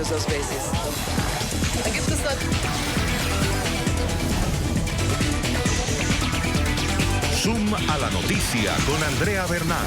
médicos 2 veces. Da gibt es Zoom a la noticia con Andrea Bernal.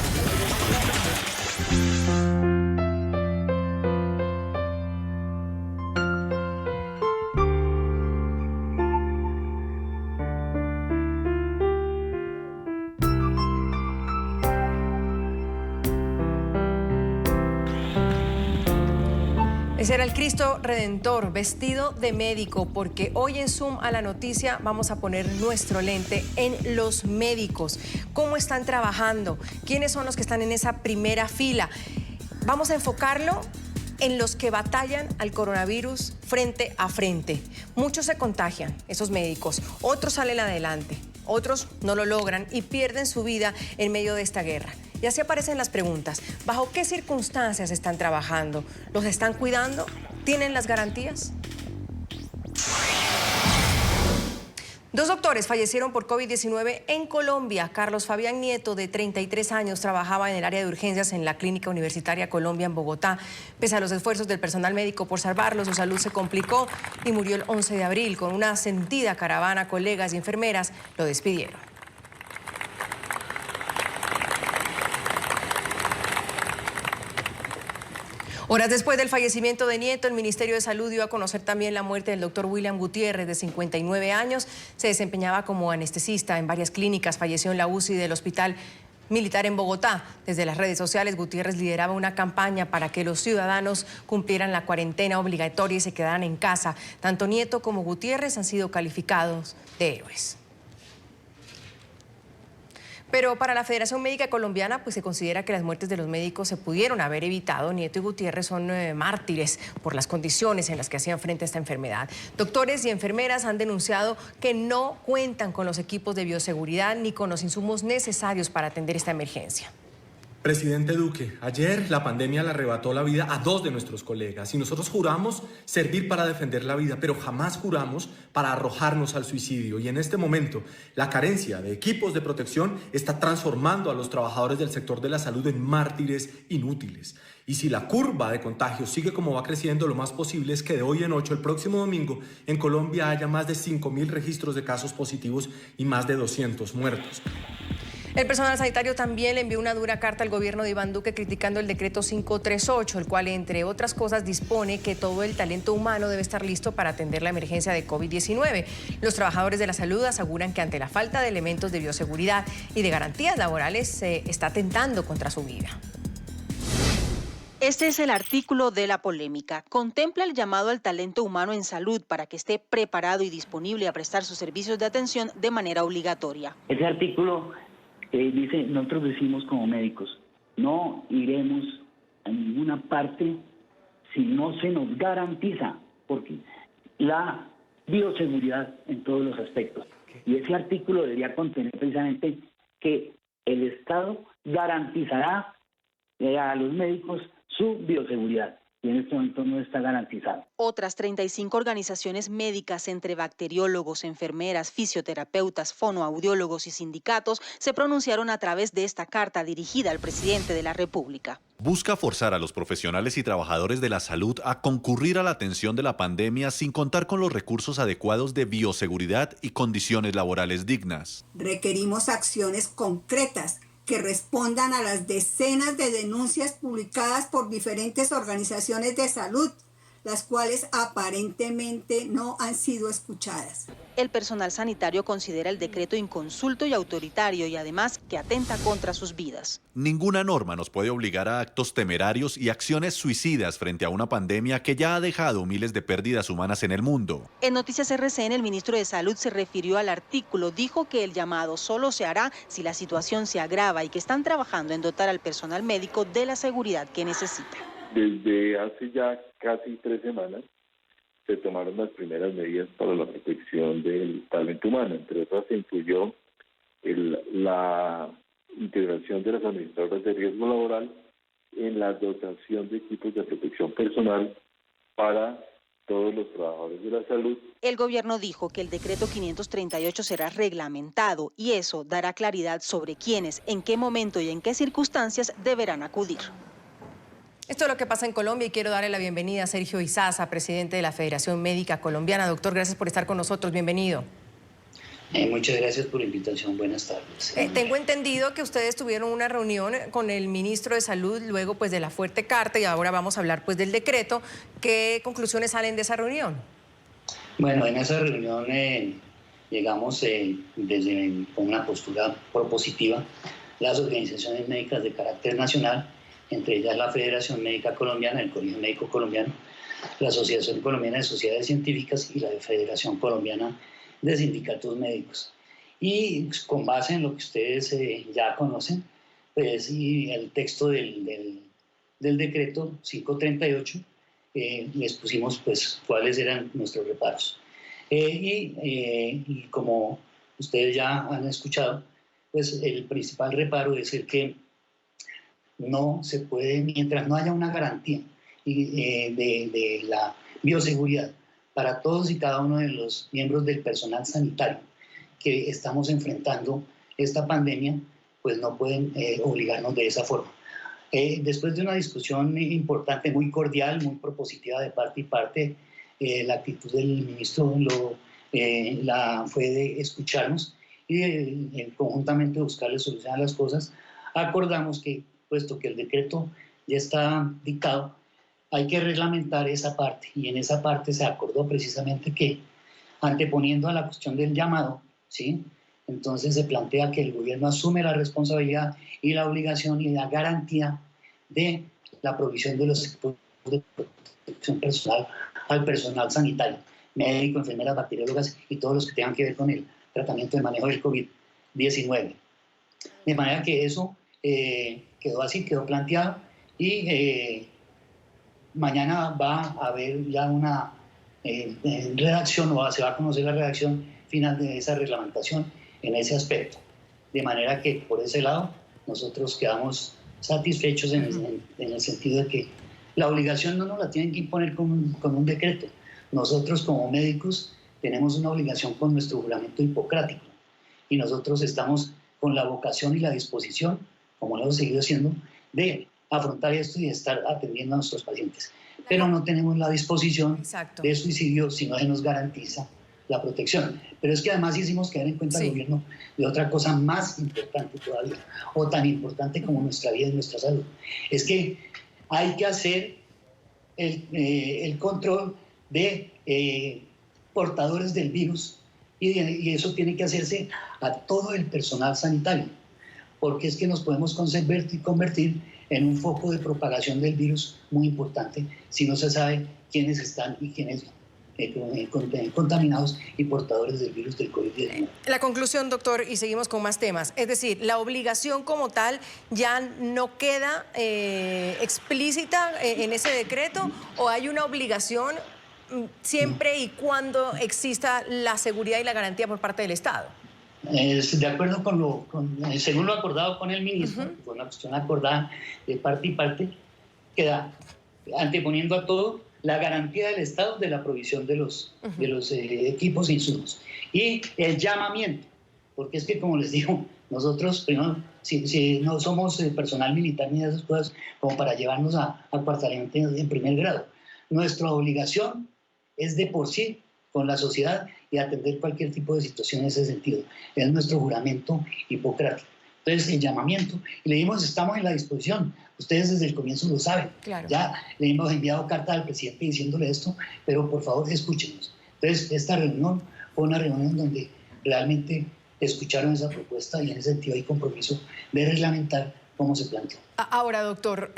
Ese era el Cristo Redentor vestido de médico, porque hoy en Zoom a la noticia vamos a poner nuestro lente en los médicos. ¿Cómo están trabajando? ¿Quiénes son los que están en esa primera fila? Vamos a enfocarlo en los que batallan al coronavirus frente a frente. Muchos se contagian, esos médicos, otros salen adelante, otros no lo logran y pierden su vida en medio de esta guerra. Y así aparecen las preguntas. ¿Bajo qué circunstancias están trabajando? ¿Los están cuidando? ¿Tienen las garantías? 2 doctores fallecieron por COVID-19 en Colombia. Carlos Fabián Nieto, de 33 años, trabajaba en el área de urgencias en la Clínica Universitaria Colombia en Bogotá. Pese a los esfuerzos del personal médico por salvarlo, su salud se complicó y murió el 11 de abril. Con una sentida caravana, colegas y enfermeras lo despidieron. Horas después del fallecimiento de Nieto, el Ministerio de Salud dio a conocer también la muerte del doctor William Gutiérrez, de 59 años. Se desempeñaba como anestesista en varias clínicas. Falleció en la UCI del Hospital Militar en Bogotá. Desde las redes sociales, Gutiérrez lideraba una campaña para que los ciudadanos cumplieran la cuarentena obligatoria y se quedaran en casa. Tanto Nieto como Gutiérrez han sido calificados de héroes. Pero para la Federación Médica Colombiana, pues se considera que las muertes de los médicos se pudieron haber evitado. Nieto y Gutiérrez son mártires por las condiciones en las que hacían frente a esta enfermedad. Doctores y enfermeras han denunciado que no cuentan con los equipos de bioseguridad ni con los insumos necesarios para atender esta emergencia. Presidente Duque, ayer la pandemia le arrebató la vida a 2 de nuestros colegas y nosotros juramos servir para defender la vida, pero jamás juramos para arrojarnos al suicidio. Y en este momento, la carencia de equipos de protección está transformando a los trabajadores del sector de la salud en mártires inútiles. Y si la curva de contagios sigue como va creciendo, lo más posible es que de hoy en 8, el próximo domingo, en Colombia haya más de 5.000 registros de casos positivos y más de 200 muertos. El personal sanitario también le envió una dura carta al gobierno de Iván Duque criticando el decreto 538, el cual, entre otras cosas, dispone que todo el talento humano debe estar listo para atender la emergencia de COVID-19. Los trabajadores de la salud aseguran que ante la falta de elementos de bioseguridad y de garantías laborales se está atentando contra su vida. Este es el artículo de la polémica. Contempla el llamado al talento humano en salud para que esté preparado y disponible a prestar sus servicios de atención de manera obligatoria. Ese artículo dice, nosotros decimos como médicos, no iremos a ninguna parte si no se nos garantiza, porque la bioseguridad en todos los aspectos. Y ese artículo debería contener precisamente que el Estado garantizará a los médicos su bioseguridad. Y en este momento no está garantizado. Otras 35 organizaciones médicas, entre bacteriólogos, enfermeras, fisioterapeutas, fonoaudiólogos y sindicatos, se pronunciaron a través de esta carta dirigida al presidente de la República. Busca forzar a los profesionales y trabajadores de la salud a concurrir a la atención de la pandemia sin contar con los recursos adecuados de bioseguridad y condiciones laborales dignas. Requerimos acciones concretas que respondan a las decenas de denuncias publicadas por diferentes organizaciones de salud, las cuales aparentemente no han sido escuchadas. El personal sanitario considera el decreto inconsulto y autoritario y además que atenta contra sus vidas. Ninguna norma nos puede obligar a actos temerarios y acciones suicidas frente a una pandemia que ya ha dejado miles de pérdidas humanas en el mundo. En Noticias RCN, el ministro de Salud se refirió al artículo, dijo que el llamado solo se hará si la situación se agrava y que están trabajando en dotar al personal médico de la seguridad que necesita. Desde hace ya casi 3 semanas se tomaron las primeras medidas para la protección del talento humano. Entre otras se incluyó la integración de las administradoras de riesgo laboral en la dotación de equipos de protección personal para todos los trabajadores de la salud. El gobierno dijo que el decreto 538 será reglamentado y eso dará claridad sobre quiénes, en qué momento y en qué circunstancias deberán acudir. Esto es lo que pasa en Colombia y quiero darle la bienvenida a Sergio Izaza, presidente de la Federación Médica Colombiana. Doctor, gracias por estar con nosotros. Bienvenido. Muchas gracias por la invitación. Buenas tardes. Tengo entendido que ustedes tuvieron una reunión con el ministro de Salud luego pues de la fuerte carta y ahora vamos a hablar pues del decreto. ¿Qué conclusiones salen de esa reunión? Bueno, en esa reunión llegamos con una postura propositiva las organizaciones médicas de carácter nacional, entre ellas la Federación Médica Colombiana, el Colegio Médico Colombiano, la Asociación Colombiana de Sociedades Científicas y la Federación Colombiana de Sindicatos Médicos. Y con base en lo que ustedes ya conocen, pues, y el texto del decreto 538, les pusimos pues cuáles eran nuestros reparos. Y como ustedes ya han escuchado, pues el principal reparo es el que no se puede, mientras no haya una garantía de la bioseguridad para todos y cada uno de los miembros del personal sanitario que estamos enfrentando esta pandemia, pues no pueden obligarnos de esa forma. Después de una discusión importante, muy cordial, muy propositiva de parte y parte, la actitud del ministro fue de escucharnos y conjuntamente buscarle solución a las cosas. Acordamos que, puesto que el decreto ya está dictado, hay que reglamentar esa parte, y en esa parte se acordó precisamente que, anteponiendo a la cuestión del llamado, ¿sí?, entonces se plantea que el gobierno asume la responsabilidad y la obligación y la garantía de la provisión de los equipos de protección personal al personal sanitario, médico, enfermeras, bacteriólogas y todos los que tengan que ver con el tratamiento y manejo del COVID-19. De manera que eso quedó así, quedó planteado, y mañana va a haber ya una redacción, o se va a conocer la redacción final de esa reglamentación en ese aspecto. De manera que por ese lado nosotros quedamos satisfechos en el sentido de que la obligación no nos la tienen que imponer con un decreto. Nosotros como médicos tenemos una obligación con nuestro juramento hipocrático, y nosotros estamos con la vocación y la disposición, como lo hemos seguido haciendo, de afrontar esto y de estar atendiendo a nuestros pacientes. Pero no tenemos la disposición Exacto. de suicidio si no se nos garantiza la protección. Pero es que además hicimos caer en cuenta al gobierno de otra cosa más importante todavía, o tan importante como nuestra vida y nuestra salud. Es que hay que hacer el control de portadores del virus, y eso tiene que hacerse a todo el personal sanitario, porque es que nos podemos convertir en un foco de propagación del virus muy importante si no se sabe quiénes están y quiénes contaminados y portadores del virus del COVID-19. La conclusión, doctor, y seguimos con más temas, es decir, la obligación como tal ya no queda explícita en ese decreto, o hay una obligación siempre y cuando exista la seguridad y la garantía por parte del Estado. De acuerdo según lo acordado con el ministro, con la cuestión acordada de parte y parte, queda anteponiendo a todo la garantía del Estado de la provisión de los equipos e insumos. Y el llamamiento, porque es que, como les digo, nosotros, primero, si no somos personal militar ni de esas cosas como para llevarnos a cuartelamiento en primer grado. Nuestra obligación es de por sí con la sociedad y atender cualquier tipo de situación en ese sentido. Es nuestro juramento hipocrático. Entonces, el llamamiento, y le dimos, estamos en la disposición. Ustedes desde el comienzo lo saben. Claro. Ya le hemos enviado carta al presidente diciéndole esto, pero por favor escúchenos. Entonces, esta reunión fue una reunión donde realmente escucharon esa propuesta, y en ese sentido hay compromiso de reglamentar cómo se planteó. Ahora, doctor,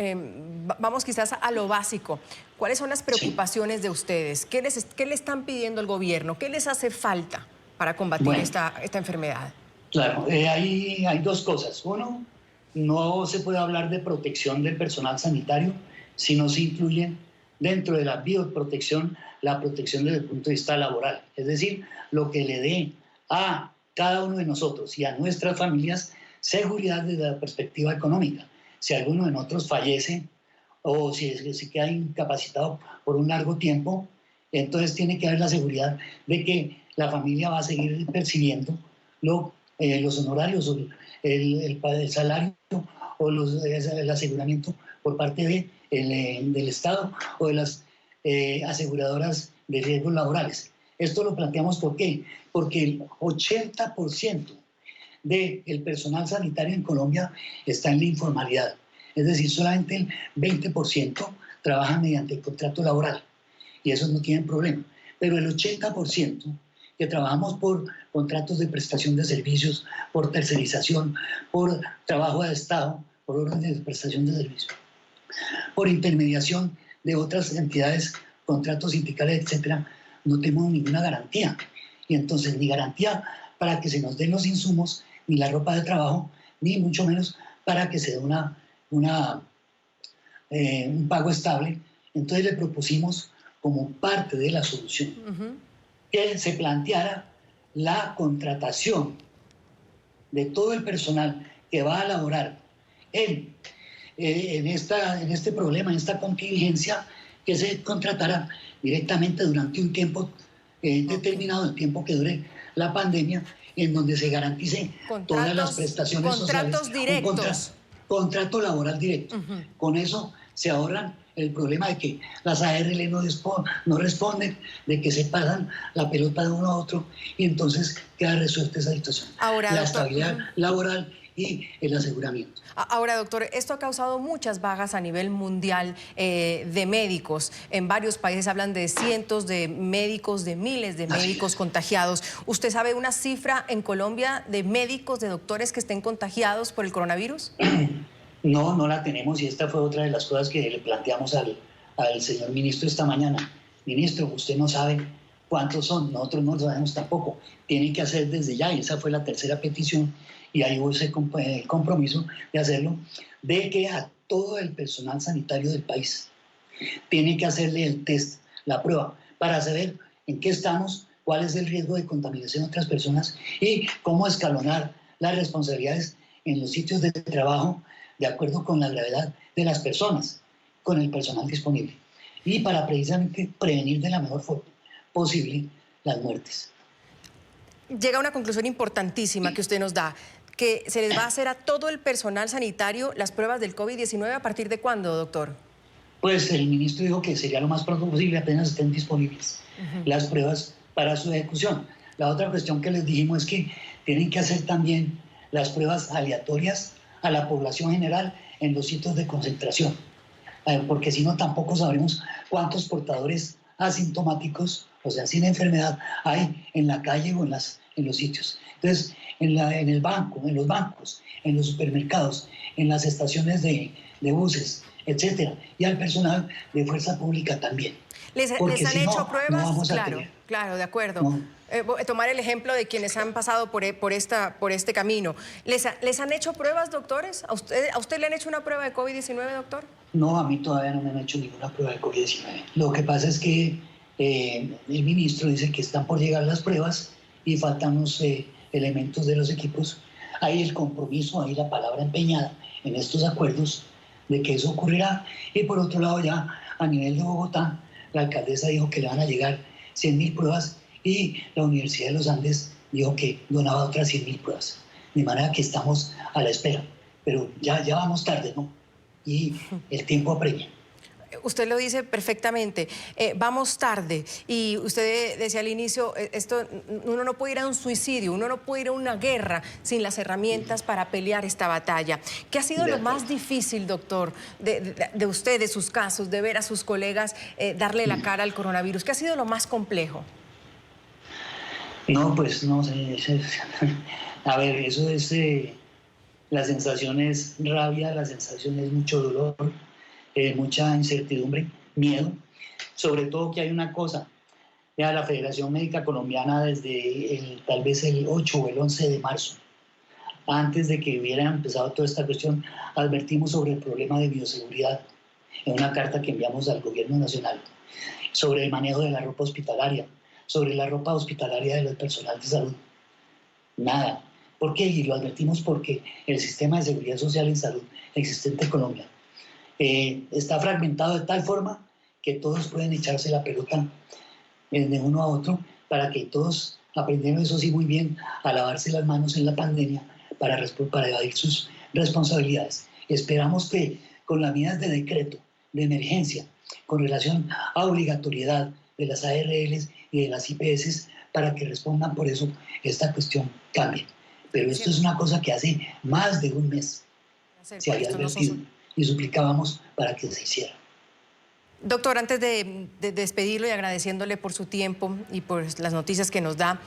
vamos quizás a lo básico. ¿Cuáles son las preocupaciones de ustedes? ¿Qué le están pidiendo al gobierno? ¿Qué les hace falta para combatir esta enfermedad? Claro, hay dos cosas. Uno, no se puede hablar de protección del personal sanitario si no se incluye dentro de la bioprotección la protección desde el punto de vista laboral. Es decir, lo que le dé a cada uno de nosotros y a nuestras familias seguridad desde la perspectiva económica. Si alguno de nosotros fallece o si queda incapacitado por un largo tiempo, entonces tiene que haber la seguridad de que la familia va a seguir percibiendo los honorarios o el salario o el aseguramiento por parte del Estado o de las aseguradoras de riesgos laborales. Esto lo planteamos ¿por qué? Porque el 80% del personal sanitario en Colombia está en la informalidad. Es decir, solamente el 20% trabaja mediante el contrato laboral y esos no tienen problema. Pero el 80% que trabajamos por contratos de prestación de servicios, por tercerización, por trabajo de Estado, por órdenes de prestación de servicios, por intermediación de otras entidades, contratos sindicales, etcétera, no tenemos ninguna garantía. Y entonces ni garantía para que se nos den los insumos, ni la ropa de trabajo, ni mucho menos para que se dé un pago estable. Entonces le propusimos como parte de la solución que se planteara la contratación de todo el personal que va a laborar en este problema, en esta contingencia, que se contratara directamente durante un tiempo determinado, el tiempo que dure la pandemia, en donde se garantice todas las prestaciones sociales. Contratos directos. Contrato laboral directo. Con eso se ahorran el problema de que las ARL no responden, de que se pasan la pelota de uno a otro, y entonces queda resuelta esa situación. Ahora, la doctor, estabilidad laboral y el aseguramiento. Ahora, doctor, esto ha causado muchas bajas a nivel mundial de médicos. En varios países hablan de cientos de médicos, de miles de médicos contagiados. ¿Usted sabe una cifra en Colombia de médicos, de doctores que estén contagiados por el coronavirus? No, no la tenemos, y esta fue otra de las cosas que le planteamos al señor ministro esta mañana. Ministro, usted no sabe cuántos son, nosotros no lo sabemos tampoco. Tienen que hacer desde ya, y esa fue la tercera petición, y ahí hubo ese compromiso de hacerlo, de que a todo el personal sanitario del país tiene que hacerle el test, la prueba, para saber en qué estamos, cuál es el riesgo de contaminación de otras personas y cómo escalonar las responsabilidades en los sitios de trabajo de acuerdo con la gravedad de las personas, con el personal disponible, y para precisamente prevenir de la mejor forma posible las muertes. Llega una conclusión importantísima que usted nos da, que se les va a hacer a todo el personal sanitario las pruebas del COVID-19. ¿A partir de cuándo, doctor? Pues el ministro dijo que sería lo más pronto posible, apenas estén disponibles las pruebas para su ejecución. La otra cuestión que les dijimos es que tienen que hacer también las pruebas aleatorias a la población general en los sitios de concentración, porque si no tampoco sabremos cuántos portadores asintomáticos, o sea, sin enfermedad, hay en la calle o en los sitios. Entonces, en los bancos, en los supermercados, en las estaciones de buses, etcétera, y al personal de fuerza pública también. ¿Les han hecho pruebas? Claro, de acuerdo. No. Tomar el ejemplo de quienes han pasado por este camino. ¿Les han hecho pruebas, doctores? ¿A usted le han hecho una prueba de COVID-19, doctor? No, a mí todavía no me han hecho ninguna prueba de COVID-19. Lo que pasa es que el ministro dice que están por llegar las pruebas y faltan los elementos de los equipos. Hay el compromiso, hay la palabra empeñada en estos acuerdos de que eso ocurrirá. Y por otro lado, ya a nivel de Bogotá, la alcaldesa dijo que le van a llegar 100.000 pruebas y la Universidad de los Andes dijo que donaba otras 100.000 pruebas. De manera que estamos a la espera. Pero ya vamos tarde, ¿no? Y el tiempo apremia. Usted lo dice perfectamente, vamos tarde, y usted decía al inicio, uno no puede ir a un suicidio, uno no puede ir a una guerra sin las herramientas para pelear esta batalla. ¿Qué ha sido lo más difícil, doctor, de usted, de sus casos, de ver a sus colegas darle la cara al coronavirus? ¿Qué ha sido lo más complejo? No, pues no sé, a ver, eso es, la sensación es rabia, la sensación es mucho dolor, mucha incertidumbre, miedo, sobre todo que hay una cosa, ya la Federación Médica Colombiana desde tal vez el 8 o el 11 de marzo, antes de que hubiera empezado toda esta cuestión, advertimos sobre el problema de bioseguridad en una carta que enviamos al gobierno nacional, sobre el manejo de la ropa hospitalaria, sobre la ropa hospitalaria del personal de salud. Nada. ¿Por qué? Y lo advertimos porque el sistema de seguridad social en salud existente en Colombia está fragmentado de tal forma que todos pueden echarse la pelota de uno a otro, para que todos aprendieron, eso sí, muy bien, a lavarse las manos en la pandemia para evadir sus responsabilidades. Esperamos que con las medidas de decreto de emergencia con relación a obligatoriedad de las ARLs y de las IPS para que respondan. Por eso esta cuestión cambia. Pero esto es una cosa que hace más de un mes se había advertido y suplicábamos para que se hiciera. Doctor, antes de despedirlo y agradeciéndole por su tiempo y por las noticias que nos da,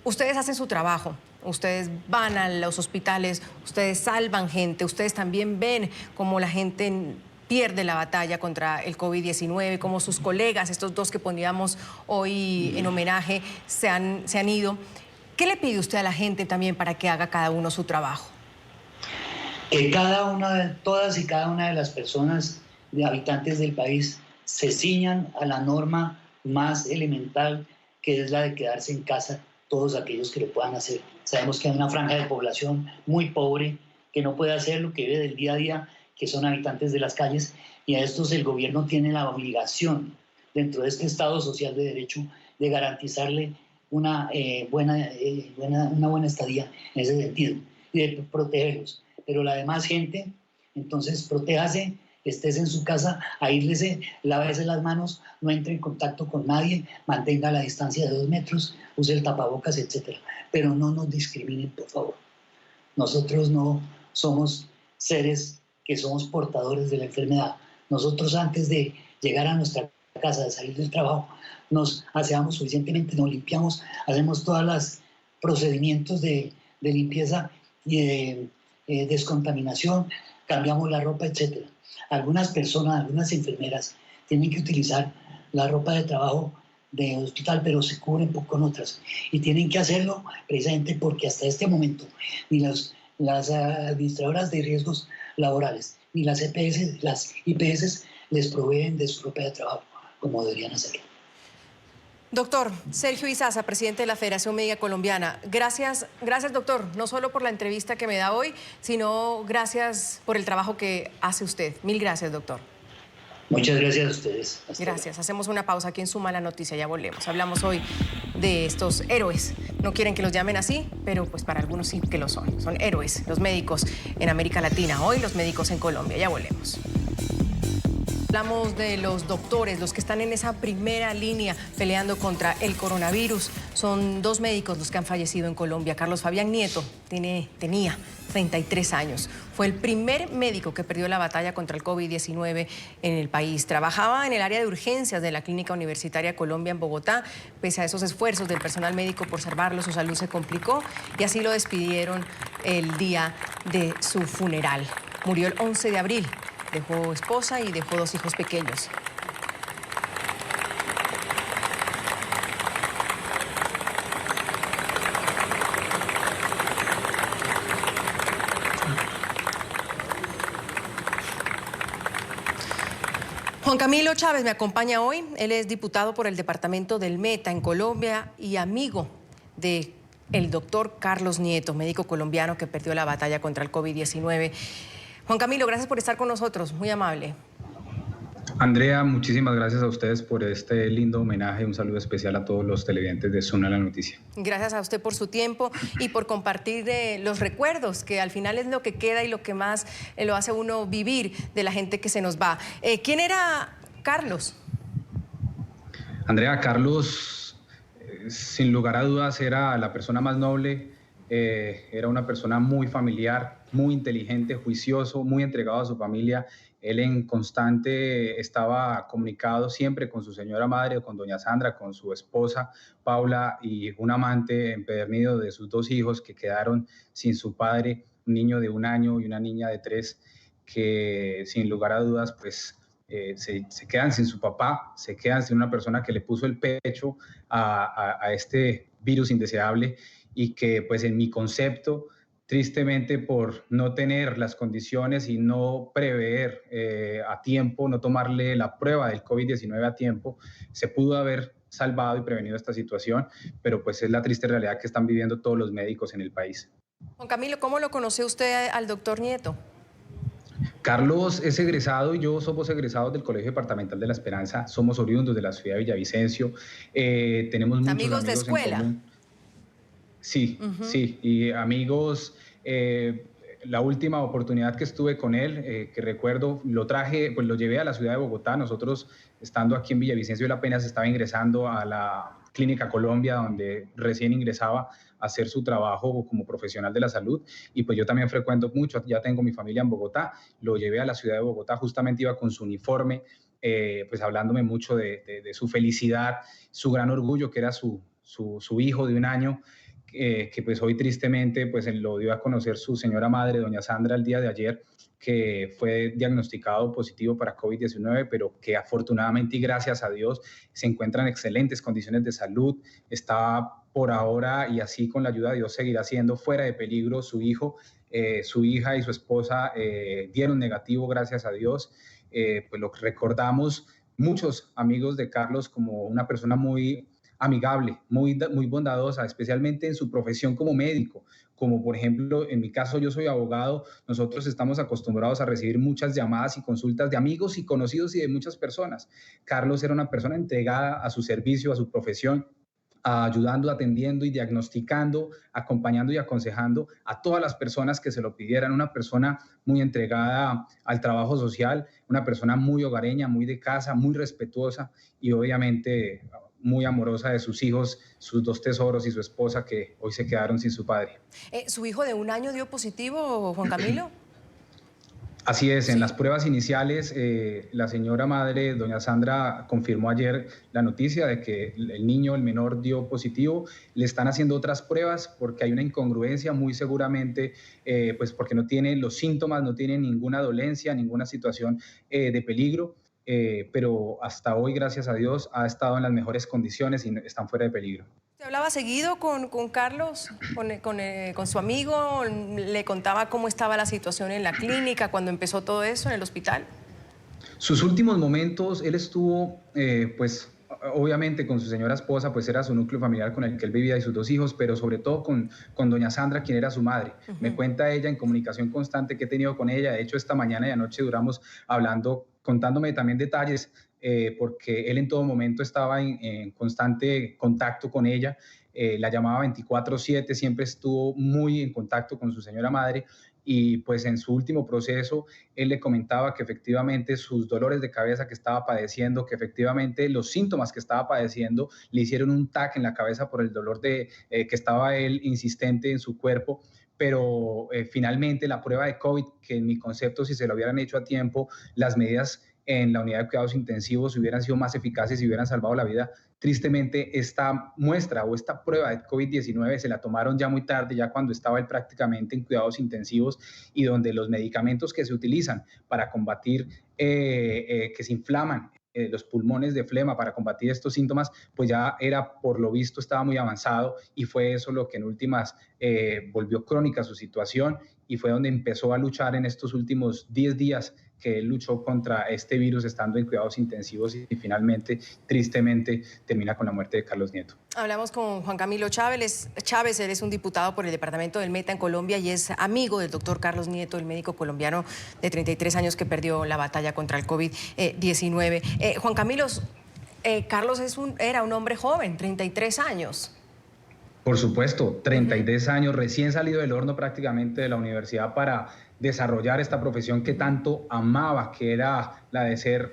ustedes hacen su trabajo, ustedes van a los hospitales, ustedes salvan gente, ustedes también ven cómo la gente pierde la batalla contra el COVID-19, como sus colegas, estos dos que poníamos hoy en homenaje, se han ido. ¿Qué le pide usted a la gente también para que haga cada uno su trabajo? Que todas y cada una de las personas, de habitantes del país, se ciñan a la norma más elemental, que es la de quedarse en casa, todos aquellos que lo puedan hacer. Sabemos que hay una franja de población muy pobre que no puede hacerlo, que vive del día a día, que son habitantes de las calles, y a estos el gobierno tiene la obligación, dentro de este Estado social de derecho, de garantizarle una buena estadía en ese sentido, y de protegerlos. Pero la demás gente, entonces protéjase, estés en su casa, aíslese, lávese las manos, no entre en contacto con nadie, mantenga la distancia de 2 metros, use el tapabocas, etc. Pero no nos discriminen, por favor. Nosotros no somos seres que somos portadores de la enfermedad. Nosotros, antes de llegar a nuestra casa, de salir del trabajo, nos aseamos suficientemente, nos limpiamos, hacemos todos los procedimientos de limpieza y de descontaminación, cambiamos la ropa, etc. Algunas personas, algunas enfermeras, tienen que utilizar la ropa de trabajo de hospital, pero se cubren con otras. Y tienen que hacerlo precisamente porque hasta este momento ni las administradoras de riesgos laborales ni las EPS, las IPS les proveen de su ropa de trabajo como deberían hacerlo. Doctor Sergio Izaza, presidente de la Federación Médica Colombiana, gracias doctor, no solo por la entrevista que me da hoy, sino gracias por el trabajo que hace usted. Mil gracias, doctor. Muchas gracias a ustedes. Gracias. Hacemos una pausa aquí en Suma la Noticia, ya volvemos. Hablamos hoy de estos héroes. No quieren que los llamen así, pero pues para algunos sí que lo son. Son héroes, los médicos en América Latina, hoy los médicos en Colombia. Ya volvemos. Hablamos de los doctores, los que están en esa primera línea peleando contra el coronavirus. Son 2 médicos los que han fallecido en Colombia. Carlos Fabián Nieto tenía 33 años. Fue el primer médico que perdió la batalla contra el COVID-19 en el país. Trabajaba en el área de urgencias de la Clínica Universitaria Colombia en Bogotá. Pese a esos esfuerzos del personal médico por salvarlo, su salud se complicó y así lo despidieron el día de su funeral. Murió el 11 de abril. Dejó esposa y dejó 2 hijos pequeños. Juan Camilo Chávez me acompaña hoy. Él es diputado por el departamento del Meta en Colombia y amigo de el doctor Carlos Nieto, médico colombiano que perdió la batalla contra el COVID-19. Juan Camilo, gracias por estar con nosotros, muy amable. Andrea, muchísimas gracias a ustedes por este lindo homenaje. Un saludo especial a todos los televidentes de Suma la Noticia. Gracias a usted por su tiempo y por compartir los recuerdos, que al final es lo que queda y lo que más lo hace uno vivir de la gente que se nos va. ¿Quién era Carlos? Andrea, Carlos, sin lugar a dudas, era la persona más noble. Era una persona muy familiar, muy inteligente, juicioso, muy entregado a su familia. Él en constante estaba comunicado siempre con su señora madre, con doña Sandra, con su esposa Paula y un amante empedernido de sus 2 hijos que quedaron sin su padre, un niño de 1 año y una niña de 3, que sin lugar a dudas pues se quedan sin su papá, se quedan sin una persona que le puso el pecho a este virus indeseable y que pues en mi concepto, tristemente por no tener las condiciones y no prever a tiempo, no tomarle la prueba del COVID-19 a tiempo, se pudo haber salvado y prevenido esta situación, pero pues es la triste realidad que están viviendo todos los médicos en el país. Juan Camilo, ¿cómo lo conoció usted al doctor Nieto? Carlos es egresado y yo somos egresados del Colegio Departamental de La Esperanza, somos oriundos de la ciudad de Villavicencio, tenemos muchos amigos de escuela. en común. Sí, sí, y amigos, La última oportunidad que estuve con él, que recuerdo, lo traje, pues lo llevé a la ciudad de Bogotá. Nosotros, estando aquí en Villavicencio, él apenas estaba ingresando a la Clínica Colombia, donde recién ingresaba a hacer su trabajo como profesional de la salud. Y pues yo también frecuento mucho, ya tengo mi familia en Bogotá, lo llevé a la ciudad de Bogotá, justamente iba con su uniforme, pues hablándome mucho de su felicidad, su gran orgullo, que era su hijo de 1 año, que pues hoy tristemente pues lo dio a conocer su señora madre, doña Sandra, el día de ayer, que fue diagnosticado positivo para COVID-19, pero que afortunadamente y gracias a Dios se encuentra en excelentes condiciones de salud, está por ahora, y así con la ayuda de Dios seguirá siendo, fuera de peligro. Su hijo, su hija y su esposa dieron negativo, gracias a Dios. Pues lo que recordamos muchos amigos de Carlos como una persona muy amigable, muy bondadosa, especialmente en su profesión como médico. Como por ejemplo, en mi caso, yo soy abogado, nosotros estamos acostumbrados a recibir muchas llamadas y consultas de amigos y conocidos y de muchas personas. Carlos era una persona entregada a su servicio, a su profesión, ayudando, atendiendo y diagnosticando, acompañando y aconsejando a todas las personas que se lo pidieran. Una persona muy entregada al trabajo social, una persona muy hogareña, muy de casa, muy respetuosa y obviamente muy amorosa de sus hijos, sus 2 tesoros y su esposa, que hoy se quedaron sin su padre. ¿Su hijo de 1 año dio positivo, Juan Camilo? Así es, Sí. en las pruebas iniciales, la señora madre, doña Sandra, confirmó ayer la noticia de que el niño, el menor, dio positivo. Le están haciendo otras pruebas porque hay una incongruencia, muy seguramente, pues porque no tiene los síntomas, no tiene ninguna dolencia, ninguna situación de peligro. Pero hasta hoy, gracias a Dios, ha estado en las mejores condiciones y están fuera de peligro. ¿Usted hablaba seguido con Carlos, con su amigo? ¿Le contaba cómo estaba la situación en la clínica cuando empezó todo eso en el hospital? Sus últimos momentos, él estuvo, pues, obviamente con su señora esposa, pues era su núcleo familiar con el que él vivía y sus 2 hijos, pero sobre todo con doña Sandra, quien era su madre. Me cuenta ella en comunicación constante que he tenido con ella. De hecho, esta mañana y anoche duramos hablando, contándome también detalles, porque él en todo momento estaba en constante contacto con ella. La llamaba 24/7, siempre estuvo muy en contacto con su señora madre. Y pues en su último proceso, él le comentaba que efectivamente sus dolores de cabeza que estaba padeciendo, que efectivamente los síntomas que estaba padeciendo le hicieron un tac en la cabeza por el dolor que estaba él insistente en su cuerpo. Pero finalmente la prueba de COVID, que en mi concepto, si se lo hubieran hecho a tiempo, las medidas en la unidad de cuidados intensivos hubieran sido más eficaces y hubieran salvado la vida. Tristemente, esta muestra o esta prueba de COVID-19 se la tomaron ya muy tarde, ya cuando estaba él prácticamente en cuidados intensivos, y donde los medicamentos que se utilizan para combatir que se inflaman los pulmones de flema, para combatir estos síntomas, pues ya era, por lo visto, estaba muy avanzado, y fue eso lo que en últimas volvió crónica su situación, y fue donde empezó a luchar en estos últimos 10 días que él luchó contra este virus estando en cuidados intensivos, y finalmente, tristemente, termina con la muerte de Carlos Nieto. Hablamos con Juan Camilo Chávez. Él es un diputado por el departamento del Meta en Colombia y es amigo del doctor Carlos Nieto, el médico colombiano de 33 años que perdió la batalla contra el COVID-19. Juan Camilo, Carlos era un hombre joven, 33 años. Por supuesto, 33 años, recién salido del horno prácticamente de la universidad para desarrollar esta profesión que tanto amaba, que era la de ser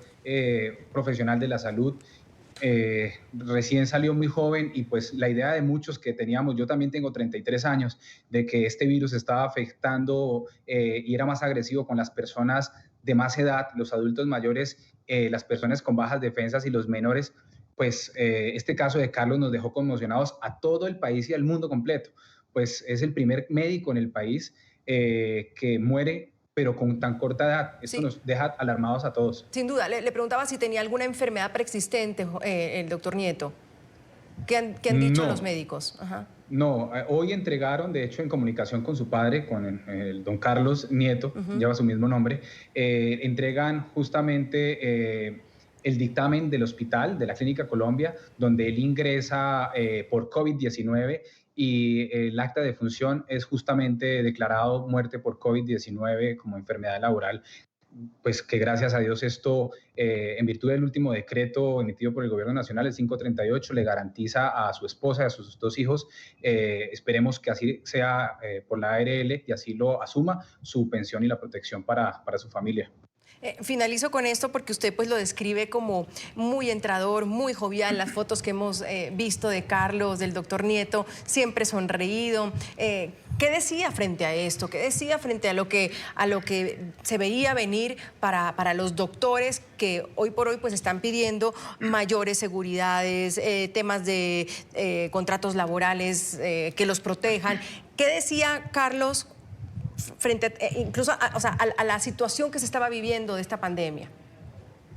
profesional de la salud. Recién salió muy joven, y pues la idea de muchos que teníamos, yo también tengo 33 años, de que este virus estaba afectando y era más agresivo con las personas de más edad, los adultos mayores, las personas con bajas defensas y los menores. Pues este caso de Carlos nos dejó conmocionados a todo el país y al mundo completo. Pues es el primer médico en el país que muere, pero con tan corta edad. Esto nos deja alarmados a todos. Sin duda. Le preguntaba si tenía alguna enfermedad preexistente el doctor Nieto. ¿Qué han dicho los médicos? Ajá. No, hoy entregaron, de hecho, en comunicación con su padre, con el don Carlos Nieto, lleva su mismo nombre, entregan justamente el dictamen del hospital, de la Clínica Colombia, donde él ingresa por COVID-19, y el acta de defunción es justamente declarado muerte por COVID-19 como enfermedad laboral pues que gracias a Dios esto, en virtud del último decreto emitido por el Gobierno Nacional, el 538, le garantiza a su esposa y a sus 2 hijos, esperemos que así sea por la ARL y así lo asuma, su pensión y la protección para su familia. Finalizo con esto porque usted pues lo describe como muy entrador, muy jovial. Las fotos que hemos visto de Carlos, del doctor Nieto, siempre sonreído. ¿Qué decía frente a esto? ¿Qué decía frente a lo que se veía venir para los doctores que hoy por hoy pues están pidiendo mayores seguridades, temas de contratos laborales que los protejan? ¿Qué decía Carlos frente incluso a la situación que se estaba viviendo de esta pandemia?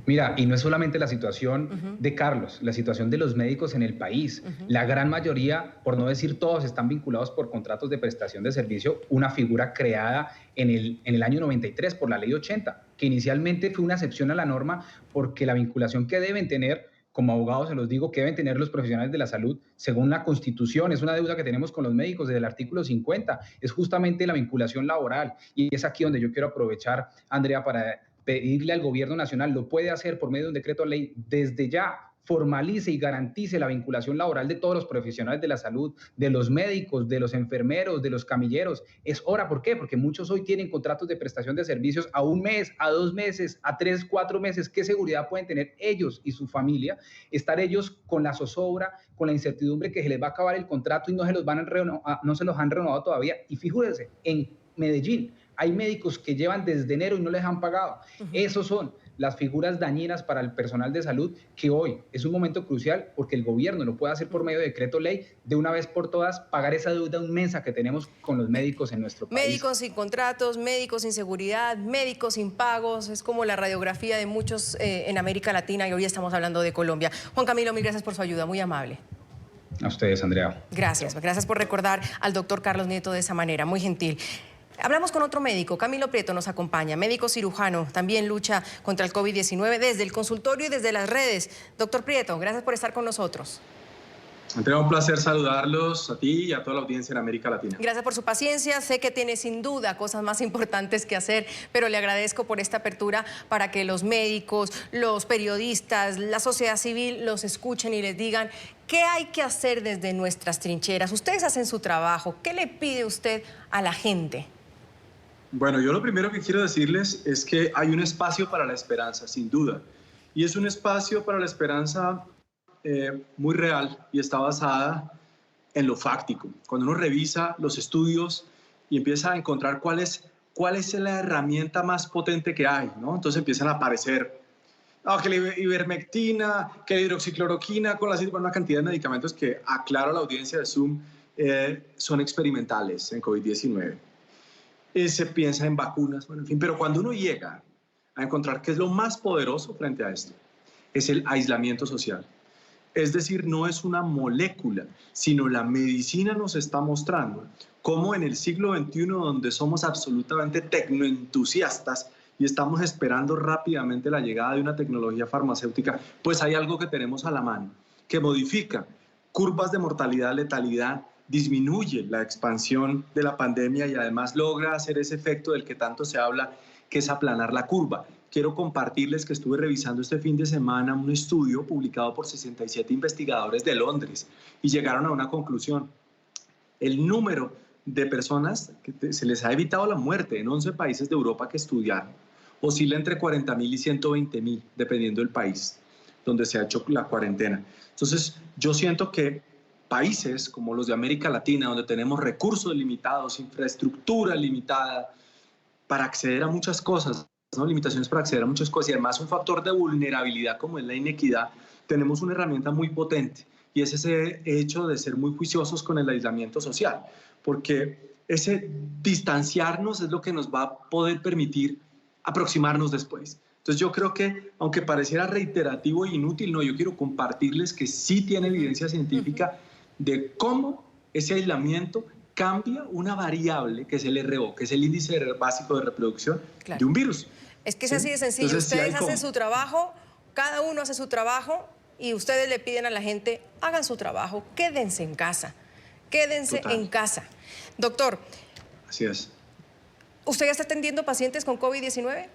Mira, y no es solamente la situación de Carlos, la situación de los médicos en el país. La gran mayoría, por no decir todos, están vinculados por contratos de prestación de servicio, una figura creada en el año 93 por la Ley 80, que inicialmente fue una excepción a la norma porque la vinculación que deben tener, como abogados se los digo, que deben tener los profesionales de la salud, según la Constitución, es una deuda que tenemos con los médicos desde el artículo 50, es justamente la vinculación laboral. Y es aquí donde yo quiero aprovechar, Andrea, para pedirle al Gobierno Nacional, lo puede hacer por medio de un decreto de ley, desde ya formalice y garantice la vinculación laboral de todos los profesionales de la salud, de los médicos, de los enfermeros, de los camilleros. Es hora, ¿por qué? Porque muchos hoy tienen contratos de prestación de servicios a 1 mes, a 2 meses, a 3, 4 meses. ¿Qué seguridad pueden tener ellos y su familia? Estar ellos con la zozobra, con la incertidumbre que se les va a acabar el contrato y no se los han renovado todavía. Y fíjense, en Medellín hay médicos que llevan desde enero y no les han pagado. Esos son las figuras dañinas para el personal de salud, que hoy es un momento crucial porque el gobierno lo puede hacer por medio de decreto ley, de una vez por todas pagar esa deuda inmensa que tenemos con los médicos en nuestro país. Médicos sin contratos, médicos sin seguridad, médicos sin pagos, es como la radiografía de muchos en América Latina, y hoy estamos hablando de Colombia. Juan Camilo, mil gracias por su ayuda, muy amable. A ustedes, Andrea. Gracias por recordar al doctor Carlos Nieto de esa manera, muy gentil. Hablamos con otro médico, Camilo Prieto nos acompaña, médico cirujano, también lucha contra el COVID-19 desde el consultorio y desde las redes. Doctor Prieto, gracias por estar con nosotros. Andrea, un placer saludarlos a ti y a toda la audiencia en América Latina. Gracias por su paciencia, sé que tiene sin duda cosas más importantes que hacer, pero le agradezco por esta apertura para que los médicos, los periodistas, la sociedad civil los escuchen y les digan qué hay que hacer desde nuestras trincheras. Ustedes hacen su trabajo, ¿qué le pide usted a la gente? Bueno, yo lo primero que quiero decirles es que hay un espacio para la esperanza, sin duda. Y es un espacio para la esperanza muy real y está basada en lo fáctico. Cuando uno revisa los estudios y empieza a encontrar cuál es la herramienta más potente que hay, ¿no? Entonces empiezan a aparecer que la ivermectina, que la hidroxicloroquina, con una cantidad de medicamentos que, aclaro a la audiencia de Zoom, son experimentales en COVID-19. Se piensa en vacunas, bueno, en fin, pero cuando uno llega a encontrar qué es lo más poderoso frente a esto, es el aislamiento social. Es decir, no es una molécula, sino la medicina nos está mostrando cómo en el siglo XXI, donde somos absolutamente tecnoentusiastas y estamos esperando rápidamente la llegada de una tecnología farmacéutica, pues hay algo que tenemos a la mano, que modifica curvas de mortalidad, letalidad, disminuye la expansión de la pandemia y además logra hacer ese efecto del que tanto se habla, que es aplanar la curva. Quiero compartirles que estuve revisando este fin de semana un estudio publicado por 67 investigadores de Londres y llegaron a una conclusión. El número de personas que se les ha evitado la muerte en 11 países de Europa que estudiaron oscila entre 40.000 y 120.000, dependiendo del país donde se ha hecho la cuarentena. Entonces, yo siento que países como los de América Latina, donde tenemos recursos limitados, infraestructura limitada para acceder a muchas cosas, ¿no? Limitaciones para acceder a muchas cosas y además un factor de vulnerabilidad como es la inequidad, tenemos una herramienta muy potente y es ese hecho de ser muy juiciosos con el aislamiento social, porque ese distanciarnos es lo que nos va a poder permitir aproximarnos después. Entonces yo creo que, aunque pareciera reiterativo e inútil, no, yo quiero compartirles que sí tiene evidencia científica de cómo ese aislamiento cambia una variable que es el RO, que es el índice básico de reproducción de un virus. Es que es así de sencillo. Entonces, ustedes hacen su trabajo, cada uno hace su trabajo y ustedes le piden a la gente, hagan su trabajo, quédense en casa, quédense en casa. Doctor. Así es. ¿Usted ya está atendiendo pacientes con COVID-19?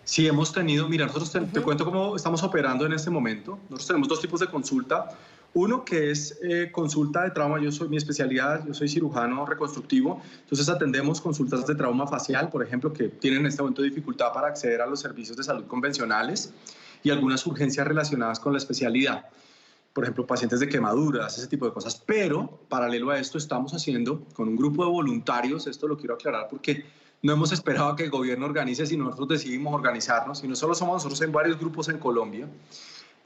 Sí, hemos tenido, mira, nosotros te cuento cómo estamos operando en este momento. Nosotros tenemos 2 tipos de consulta. Uno que es consulta de trauma, mi especialidad, yo soy cirujano reconstructivo, entonces atendemos consultas de trauma facial, por ejemplo, que tienen en este momento dificultad para acceder a los servicios de salud convencionales y algunas urgencias relacionadas con la especialidad. Por ejemplo, pacientes de quemaduras, ese tipo de cosas. Pero, paralelo a esto, estamos haciendo con un grupo de voluntarios, esto lo quiero aclarar porque no hemos esperado a que el gobierno organice, sino nosotros decidimos organizarnos, y no solo somos nosotros en varios grupos en Colombia.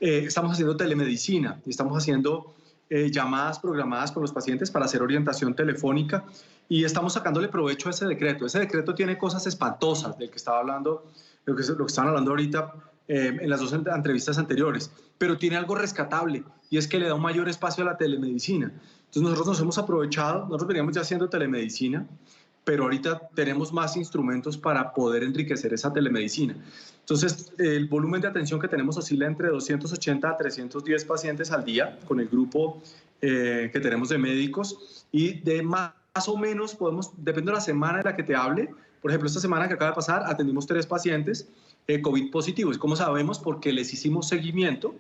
Estamos haciendo telemedicina y estamos haciendo llamadas programadas con los pacientes para hacer orientación telefónica y estamos sacándole provecho a ese decreto. Ese decreto tiene cosas espantosas del que estaba hablando, lo que estaban hablando ahorita en las 2 entrevistas anteriores, pero tiene algo rescatable y es que le da un mayor espacio a la telemedicina. Entonces nosotros nos hemos aprovechado, nosotros veníamos ya haciendo telemedicina, pero ahorita tenemos más instrumentos para poder enriquecer esa telemedicina. Entonces, el volumen de atención que tenemos oscila entre 280 a 310 pacientes al día con el grupo que tenemos de médicos y de más o menos podemos, depende de la semana en la que te hable, por ejemplo, esta semana que acaba de pasar atendimos 3 pacientes COVID positivos. ¿Cómo sabemos? Porque les hicimos seguimiento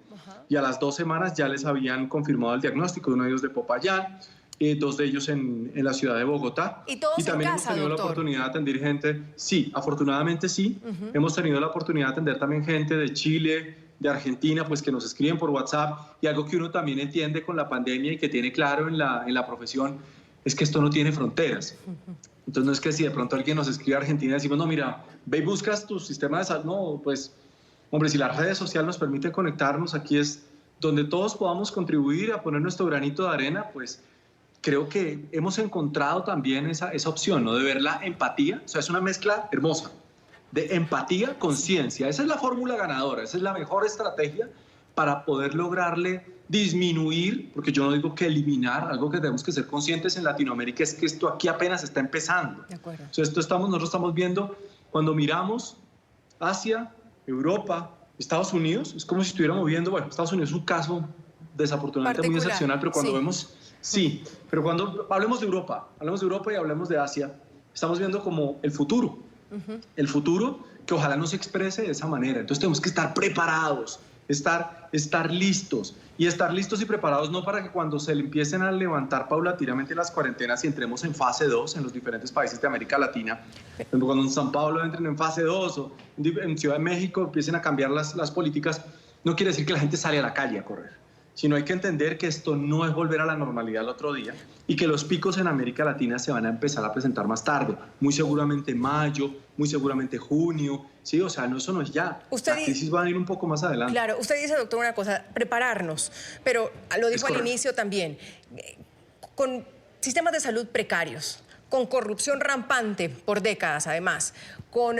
y a las 2 semanas ya les habían confirmado el diagnóstico, uno de ellos de Popayán, 2 de ellos en la ciudad de Bogotá. ¿Y todos también en casa, hemos tenido doctor? la oportunidad de atender gente, sí, afortunadamente sí. Hemos tenido la oportunidad de atender también gente de Chile, de Argentina, pues que nos escriben por WhatsApp, y algo que uno también entiende con la pandemia y que tiene claro en la profesión es que esto no tiene fronteras. Entonces no es que si de pronto alguien nos escribe a Argentina y decimos, no, mira, ve y buscas tu sistema de salud. No, pues, hombre, si las redes sociales nos permiten conectarnos, aquí es donde todos podamos contribuir a poner nuestro granito de arena, pues creo que hemos encontrado también esa opción, ¿no? De ver la empatía, o sea, es una mezcla hermosa de empatía con ciencia. Esa es la fórmula ganadora, esa es la mejor estrategia para poder lograrle disminuir, porque yo no digo que eliminar, algo que tenemos que ser conscientes en Latinoamérica es que esto aquí apenas está empezando. De acuerdo. O sea, nosotros estamos viendo, cuando miramos Asia, Europa, Estados Unidos, es como si estuviéramos viendo, bueno, Estados Unidos es un caso desafortunadamente muy excepcional, pero cuando vemos... Sí, pero cuando hablemos de Europa y hablemos de Asia, estamos viendo como el futuro que ojalá no se exprese de esa manera. Entonces tenemos que estar preparados, estar listos y preparados no para que cuando se le empiecen a levantar paulatinamente las cuarentenas y entremos en fase 2 en los diferentes países de América Latina, cuando en San Pablo entren en fase 2 o en Ciudad de México empiecen a cambiar las políticas, no quiere decir que la gente sale a la calle a correr, sino hay que entender que esto no es volver a la normalidad el otro día y que los picos en América Latina se van a empezar a presentar más tarde, muy seguramente mayo, muy seguramente junio, ¿sí? O sea, eso no es ya. La crisis va a ir un poco más adelante. Claro, usted dice, doctor, una cosa, prepararnos, pero lo dijo al inicio también, con sistemas de salud precarios, con corrupción rampante por décadas, además, con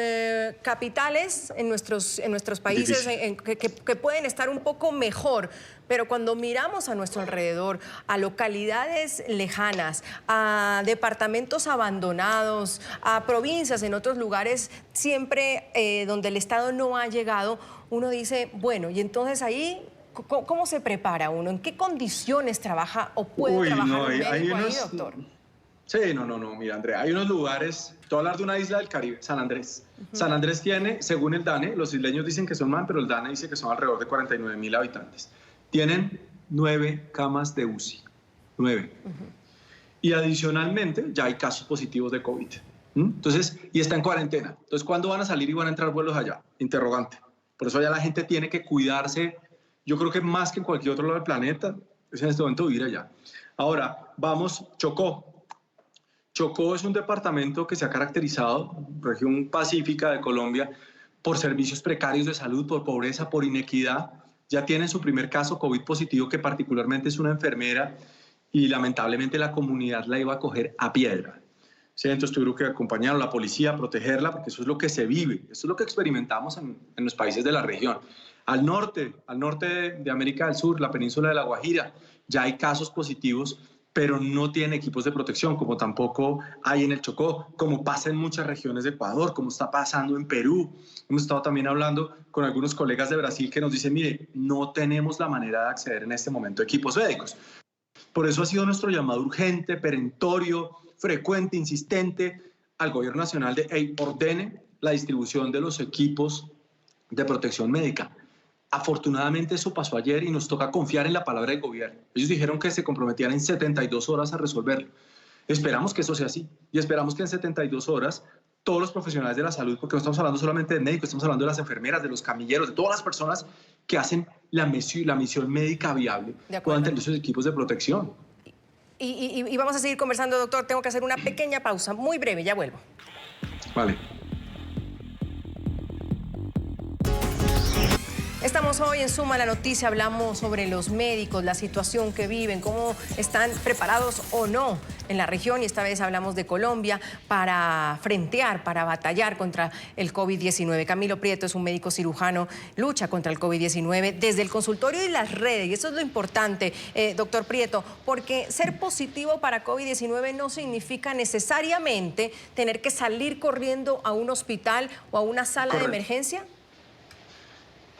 capitales en nuestros países que pueden estar un poco mejor, pero cuando miramos a nuestro alrededor, a localidades lejanas, a departamentos abandonados, a provincias en otros lugares, siempre donde el Estado no ha llegado, uno dice, bueno, y entonces ahí... ¿Cómo se prepara uno? ¿En qué condiciones trabaja o puede trabajar un médico ahí, doctor? Sí, no, mira, Andrea, hay unos lugares, te voy a hablar de una isla del Caribe, San Andrés. San Andrés tiene, según el DANE, los isleños dicen que son más, pero el DANE dice que son alrededor de 49.000 habitantes. Tienen 9 camas de UCI, 9. Y adicionalmente ya hay casos positivos de COVID. Entonces, y está en cuarentena. Entonces, ¿cuándo van a salir y van a entrar vuelos allá? Interrogante. Por eso allá la gente tiene que cuidarse, yo creo que más que en cualquier otro lado del planeta, es en este momento vivir allá. Ahora, vamos, Chocó. Chocó es un departamento que se ha caracterizado, región pacífica de Colombia, por servicios precarios de salud, por pobreza, por inequidad. Ya tienen su primer caso COVID positivo, que particularmente es una enfermera, y lamentablemente la comunidad la iba a coger a piedra. ¿Sí? Entonces tuvieron que acompañar a la policía, a protegerla, porque eso es lo que se vive, eso es lo que experimentamos en los países de la región. Al norte de América del Sur, la península de La Guajira, ya hay casos positivos, pero no tienen equipos de protección, como tampoco hay en el Chocó, como pasa en muchas regiones de Ecuador, como está pasando en Perú. Hemos estado también hablando con algunos colegas de Brasil que nos dicen, mire, no tenemos la manera de acceder en este momento a equipos médicos. Por eso ha sido nuestro llamado urgente, perentorio, frecuente, insistente al gobierno nacional de ordene la distribución de los equipos de protección médica. Afortunadamente eso pasó ayer y nos toca confiar en la palabra del gobierno. Ellos dijeron que se comprometían en 72 horas a resolverlo. Esperamos que eso sea así y esperamos que en 72 horas todos los profesionales de la salud, porque no estamos hablando solamente de médicos, estamos hablando de las enfermeras, de los camilleros, de todas las personas que hacen la misión médica viable, puedan tener sus equipos de protección. Y vamos a seguir conversando, doctor. Tengo que hacer una pequeña pausa, muy breve, ya vuelvo. Vale. Estamos hoy en Suma la Noticia, hablamos sobre los médicos, la situación que viven, cómo están preparados o no en la región, y esta vez hablamos de Colombia para frentear, para batallar contra el COVID-19. Camilo Prieto es un médico cirujano, lucha contra el COVID-19 desde el consultorio y las redes, y eso es lo importante, doctor Prieto, porque ser positivo para COVID-19 no significa necesariamente tener que salir corriendo a un hospital o a una sala de emergencia.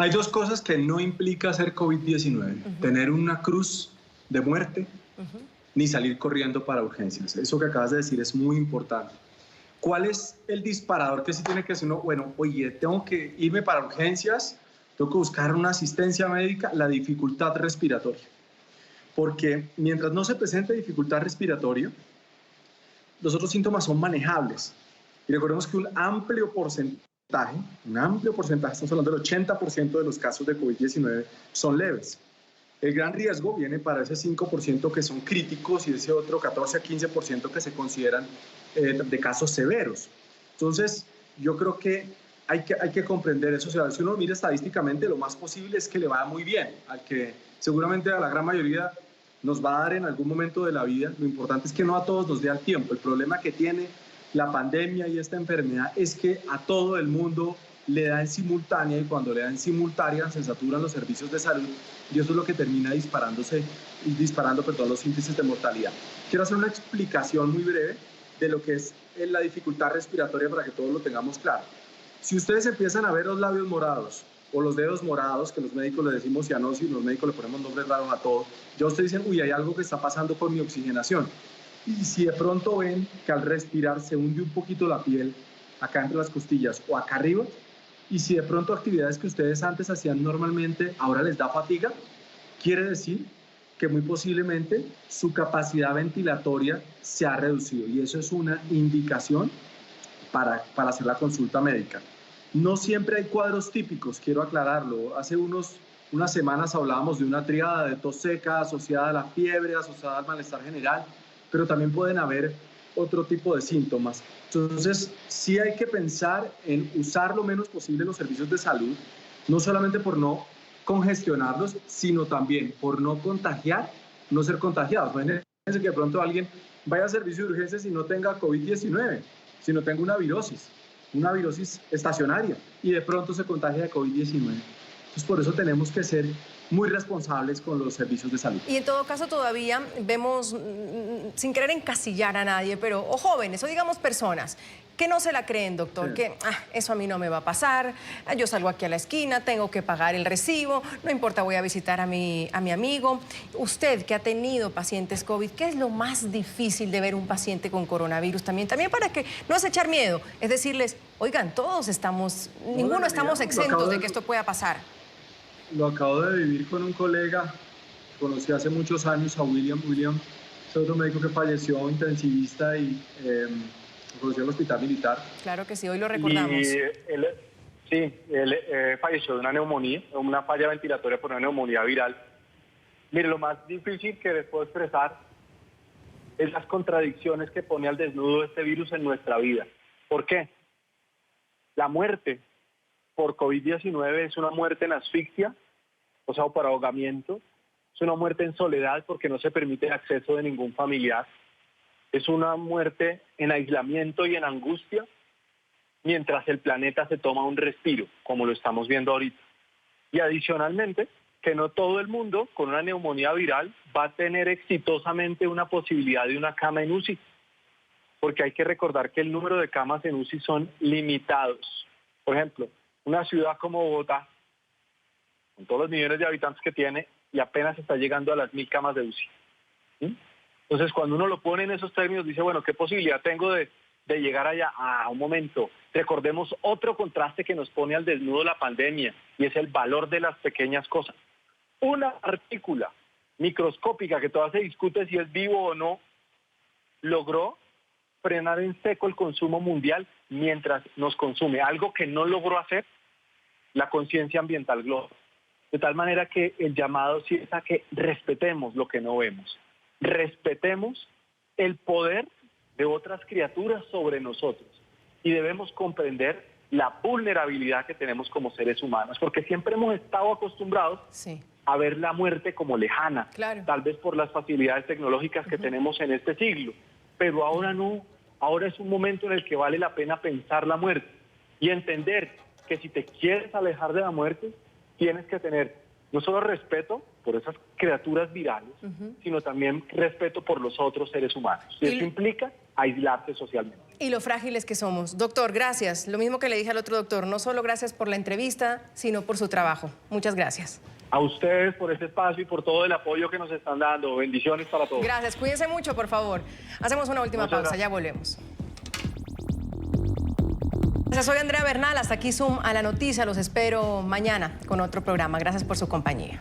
Hay dos cosas que no implica ser COVID-19, tener una cruz de muerte, ni salir corriendo para urgencias. Eso que acabas de decir es muy importante. ¿Cuál es el disparador que sí tiene que ser uno? Bueno, oye, tengo que irme para urgencias, tengo que buscar una asistencia médica, la dificultad respiratoria. Porque mientras no se presente dificultad respiratoria, los otros síntomas son manejables. Y recordemos que un amplio porcentaje, estamos hablando del 80% de los casos de COVID-19 son leves. El gran riesgo viene para ese 5% que son críticos y ese otro 14 a 15% que se consideran de casos severos. Entonces, yo creo que hay que comprender eso. O sea, si uno mira estadísticamente, lo más posible es que le vaya muy bien, al que seguramente a la gran mayoría nos va a dar en algún momento de la vida. Lo importante es que no a todos nos dé al tiempo. El problema que tiene la pandemia y esta enfermedad es que a todo el mundo le da en simultánea, y cuando le da en simultánea se saturan los servicios de salud y eso es lo que termina disparando los índices de mortalidad. Quiero hacer una explicación muy breve de lo que es la dificultad respiratoria para que todos lo tengamos claro. Si ustedes empiezan a ver los labios morados o los dedos morados, que los médicos le decimos cianosis, los médicos le ponemos nombres raros a todo, ya ustedes dicen, uy, hay algo que está pasando con mi oxigenación. Y si de pronto ven que al respirar se hunde un poquito la piel acá entre las costillas o acá arriba, y si de pronto actividades que ustedes antes hacían normalmente ahora les da fatiga, quiere decir que muy posiblemente su capacidad ventilatoria se ha reducido, y eso es una indicación para hacer la consulta médica. No siempre hay cuadros típicos, quiero aclararlo. Hace unas semanas hablábamos de una tríada de tos seca asociada a la fiebre, asociada al malestar general, pero también pueden haber otro tipo de síntomas. Entonces, sí hay que pensar en usar lo menos posible los servicios de salud, no solamente por no congestionarlos, sino también por no contagiar, no ser contagiados. Imagínense que de pronto alguien vaya a servicio de urgencias y no tenga COVID-19, sino tenga una virosis estacionaria, y de pronto se contagia de COVID-19. Entonces, por eso tenemos que ser muy responsables con los servicios de salud. Y en todo caso todavía vemos, sin querer encasillar a nadie, pero o jóvenes o digamos personas que no se la creen, doctor, que eso a mí no me va a pasar, yo salgo aquí a la esquina, tengo que pagar el recibo, no importa, voy a visitar a mi amigo. Usted que ha tenido pacientes COVID, ¿qué es lo más difícil de ver un paciente con coronavirus? También para que no es echar miedo, es decirles, oigan, todos estamos, ninguno estamos exentos de que esto pueda pasar. Lo acabo de vivir con un colega, conocí hace muchos años a William, es otro médico que falleció, intensivista, y conocí al hospital militar. Claro que sí, hoy lo recordamos. Y él falleció de una neumonía, una falla ventilatoria por una neumonía viral. Mire, lo más difícil que les puedo expresar es las contradicciones que pone al desnudo este virus en nuestra vida. ¿Por qué? La muerte por COVID-19 es una muerte en asfixia, o sea, por ahogamiento. Es una muerte en soledad porque no se permite el acceso de ningún familiar. Es una muerte en aislamiento y en angustia, mientras el planeta se toma un respiro, como lo estamos viendo ahorita. Y adicionalmente, que no todo el mundo con una neumonía viral va a tener exitosamente una posibilidad de una cama en UCI, porque hay que recordar que el número de camas en UCI son limitados. Por ejemplo, una ciudad como Bogotá, con todos los millones de habitantes que tiene, y apenas está llegando a las 1000 camas de UCI. Entonces, cuando uno lo pone en esos términos, dice, bueno, ¿qué posibilidad tengo de de llegar allá a un momento. Recordemos otro contraste que nos pone al desnudo la pandemia, y es el valor de las pequeñas cosas. Una partícula microscópica que todavía se discute si es vivo o no, logró frenar en seco el consumo mundial mientras nos consume, algo que no logró hacer la conciencia ambiental global. De tal manera que el llamado sí es a que respetemos lo que no vemos, respetemos el poder de otras criaturas sobre nosotros y debemos comprender la vulnerabilidad que tenemos como seres humanos, porque siempre hemos estado acostumbrados a ver la muerte como lejana, tal vez por las facilidades tecnológicas que tenemos en este siglo, pero ahora no, ahora es un momento en el que vale la pena pensar la muerte y entender que si te quieres alejar de la muerte, tienes que tener no solo respeto por esas criaturas virales, sino también respeto por los otros seres humanos. Y eso implica aislarse socialmente. Y lo frágiles que somos. Doctor, gracias. Lo mismo que le dije al otro doctor, no solo gracias por la entrevista, sino por su trabajo. Muchas gracias. A ustedes por este espacio y por todo el apoyo que nos están dando. Bendiciones para todos. Gracias. Cuídense mucho, por favor. Hacemos una última pausa. Ya volvemos. Soy Andrea Bernal. Hasta aquí Zoom a la Noticia. Los espero mañana con otro programa. Gracias por su compañía.